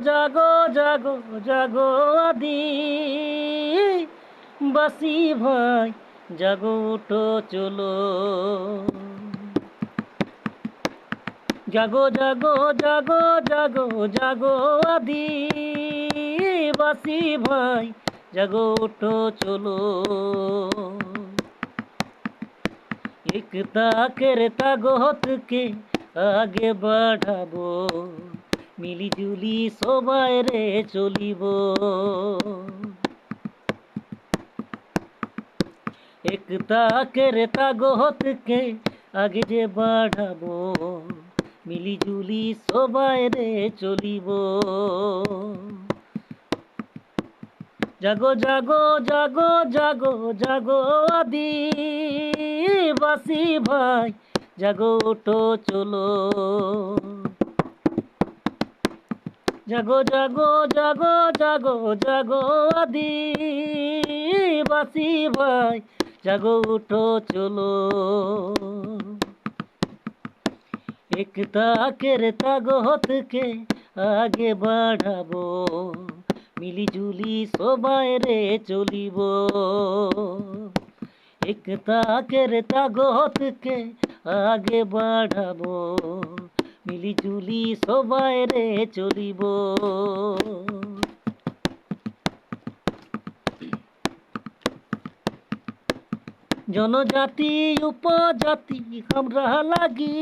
জাগো জাগো জাগো আদি বাসি ভাই, জাগো উঠো চলো। জাগো জাগো জাগো জাগো জাগো আদি বাসি ভাই, জাগো উঠো চলো। एकता करता गोत के आगे बढ़ाबो, मिली जुली सबाई रे चलिबो। एकता करता गोत के आगे जे बढ़ाबो, मिली जुली सबाई रे चलिबो। জাগো জাগো জাগো জাগো জাগো আদিবাসী ভাই, জাগো ওঠো চলো। জাগো জাগো জাগো জাগো জাগো আদিবাসী ভাই, জাগো ওঠো চলো। एकता करता गोत के आगे बढ़ाबो, मिली जुली सबाई रे चलिबो। एकता करता गोत के आगे बढ़ाबो, मिली जुली सबाई रे चलिबो। जनजाति उपजाति हमरा लागी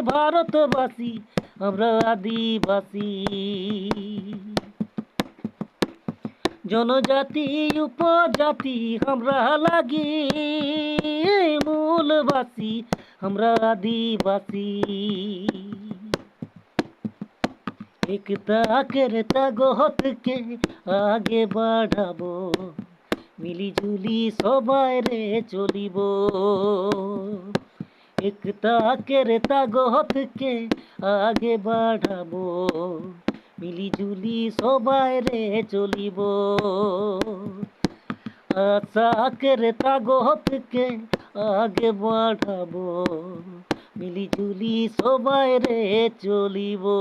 भारतवासी, हमरा आदिवासी। जनजाति उपजाति हमरा लागी मूलवासी, हमरा आदिवासी। एकता करता गोत के आगे बढ़ाबो, मिली जुली सबाई रे चलिबो। एकता करता गोत के आगे बढ़ाबो, मिली जुली सबाई रे चलिबो। आशा करता गोत के आगे बढ़ाबो, मिली जुली सबाई रे चलिबो।